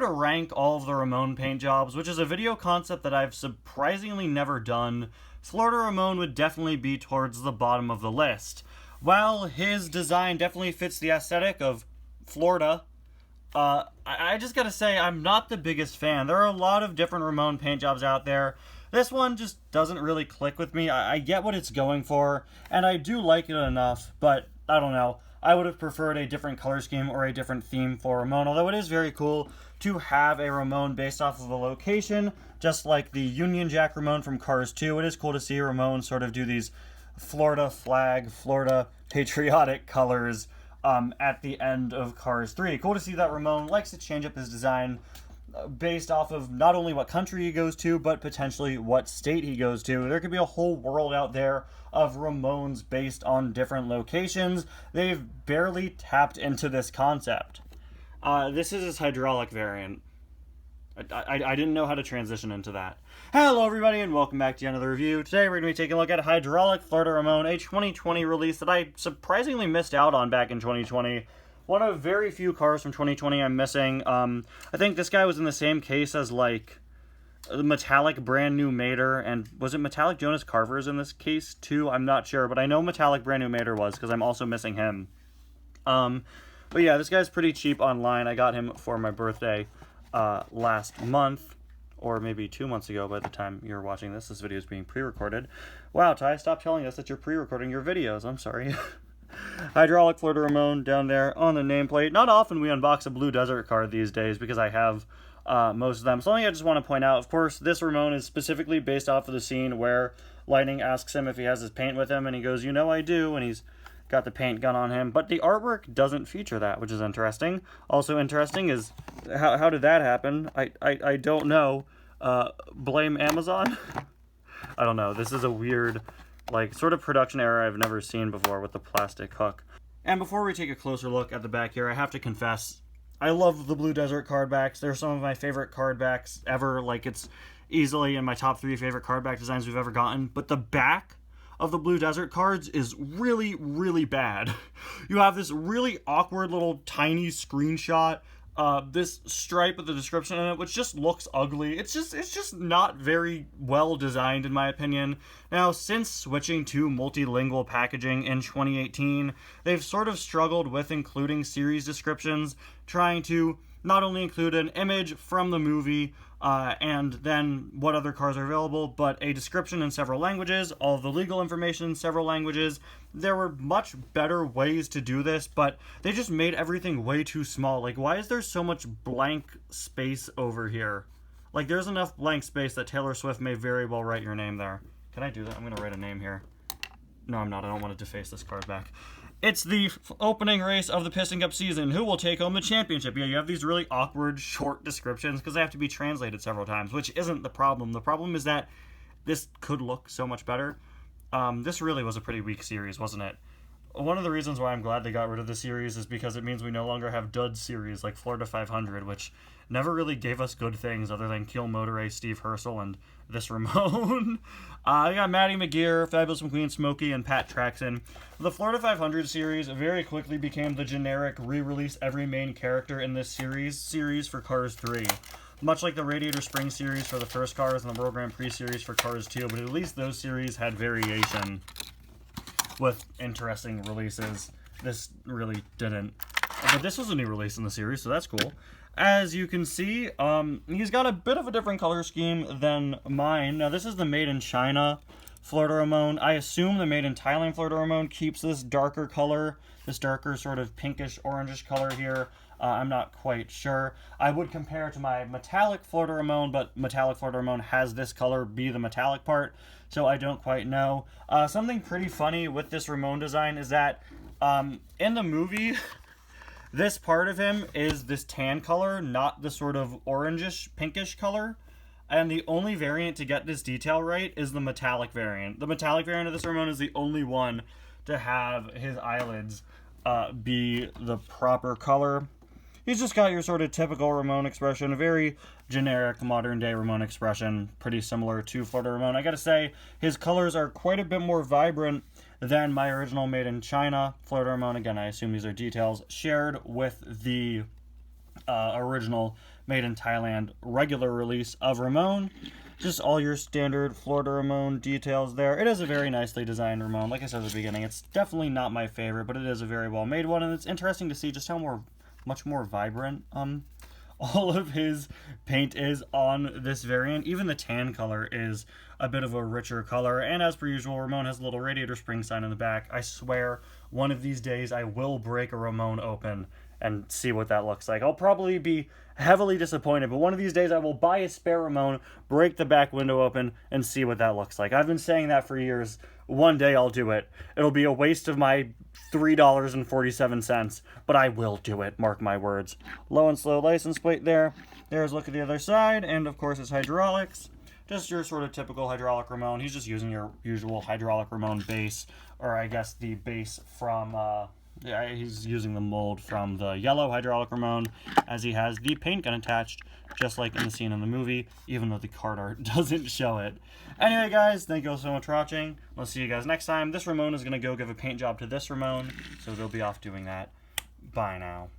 to rank all of the Ramone paint jobs, which is a video concept that I've surprisingly never done, Florida Ramone would definitely be towards the bottom of the list. While his design definitely fits the aesthetic of Florida, I just gotta say, I'm not the biggest fan. There are a lot of different Ramone paint jobs out there. This one just doesn't really click with me. I get what it's going for, and I do like it enough, but I don't know. I would have preferred a different color scheme or a different theme for Ramone, although it is very cool to have a Ramone based off of a location, just like the Union Jack Ramone from Cars 2. It is cool to see Ramone sort of do these Florida flag, Florida patriotic colors at the end of Cars 3. Cool to see that Ramone likes to change up his design based off of not only what country he goes to, but potentially what state he goes to. There could be a whole world out there of Ramones based on different locations. They've barely tapped into this concept. This is his hydraulic variant. I didn't know how to transition into that. Hello everybody and welcome back to another review. Today we're going to be taking a look at Hydraulic Florida Ramone, a 2020 release that I surprisingly missed out on back in 2020. One of very few cars from 2020 I'm missing. I think this guy was in the same case as like the Metallic Brand New Mater, and was it Metallic Jonas Carver's in this case too? I'm not sure, but I know Metallic Brand New Mater was because I'm also missing him. But yeah, this guy's pretty cheap online. I got him for my birthday last month, or maybe 2 months ago by the time you're watching this. This video is being pre-recorded. Wow, Ty, stop telling us that you're pre-recording your videos. I'm sorry. Hydraulic Florida Ramone down there on the nameplate. Not often we unbox a Blue Desert card these days because I have most of them. Something I just want to point out, of course, this Ramone is specifically based off of the scene where Lightning asks him if he has his paint with him, and he goes, "You know I do," and he's got the paint gun on him. But the artwork doesn't feature that, which is interesting. Also interesting is, how did that happen? I don't know. Blame Amazon? I don't know. This is a weird, like, sort of production error I've never seen before with the plastic hook. And before we take a closer look at the back here, I have to confess, I love the Blue Desert card backs. They're some of my favorite card backs ever. Like, it's easily in my top 3 favorite card back designs we've ever gotten. But the back of the Blue Desert cards is really, really bad. You have this really awkward little tiny screenshot, this stripe with the description in it, which just looks ugly. It's just not very well designed in my opinion. Now, since switching to multilingual packaging in 2018, they've sort of struggled with including series descriptions, trying to not only include an image from the movie, and then what other cars are available, but a description in several languages, all of the legal information in several languages. There were much better ways to do this, but they just made everything way too small. Like, why is there so much blank space over here? Like, there's enough blank space that Taylor Swift may very well write your name there. Can I do that? I'm going to write a name here. No, I'm not. I don't want to deface this card back. It's the opening race of the Piston Cup season. Who will take home the championship? Yeah, you have these really awkward, short descriptions because they have to be translated several times, which isn't the problem. The problem is that this could look so much better. This really was a pretty weak series, wasn't it? One of the reasons why I'm glad they got rid of the series is because it means we no longer have dud series like Florida 500, which never really gave us good things other than Kiel Motoray, Steve Herschel, and this Ramone. I got Maddie McGear, Fabulous McQueen, Smokey, and Pat Traxon. The Florida 500 series very quickly became the generic re-release every main character in this series for Cars 3. Much like the Radiator Springs series for the first cars and the World Grand Prix series for Cars 2, but at least those series had variation with interesting releases. This really didn't. But this was a new release in the series, so that's cool. As you can see, he's got a bit of a different color scheme than mine. Now, this is the Made in China Florida Ramone. I assume the Made in Thailand Florida Ramone keeps this darker color, this darker sort of pinkish orangish color here. I'm not quite sure. I would compare it to my Metallic Florida Ramone, but Metallic Florida Ramone has this color be the metallic part, so I don't quite know. Something pretty funny with this Ramone design is that in the movie, this part of him is this tan color, not the sort of orangish, pinkish color. And the only variant to get this detail right is the metallic variant. The metallic variant of this Ramone is the only one to have his eyelids be the proper color. He's just got your sort of typical Ramone expression, a very generic modern-day Ramone expression, pretty similar to Florida Ramone. I gotta say, his colors are quite a bit more vibrant than my original Made in China Florida Ramone. Again, I assume these are details shared with the original made in Thailand regular release of Ramone. Just all your standard Florida Ramone details there. It is a very nicely designed Ramone. Like I said at the beginning, it's definitely not my favorite, but it is a very well made one, and it's interesting to see just how much more vibrant all of his paint is on this variant. Even the tan color is a bit of a richer color, and as per usual, Ramone has a little radiator spring sign in the back. I swear, one of these days I will break a Ramone open and see what that looks like. I'll probably be heavily disappointed, but one of these days I will buy a spare Ramone, break the back window open, and see what that looks like. I've been saying that for years. One day I'll do it. It'll be a waste of my $3.47, but I will do it, mark my words. Low and slow license plate there. There's a look at the other side, and of course his hydraulics. Just your sort of typical hydraulic Ramone. He's just using your usual hydraulic Ramone base, or I guess the base from, yeah, he's using the mold from the yellow hydraulic Ramone, as he has the paint gun attached, just like in the scene in the movie, even though the card art doesn't show it. Anyway, guys, thank you all so much for watching. We'll see you guys next time. This Ramone is going to go give a paint job to this Ramone, so they'll be off doing that. Bye now.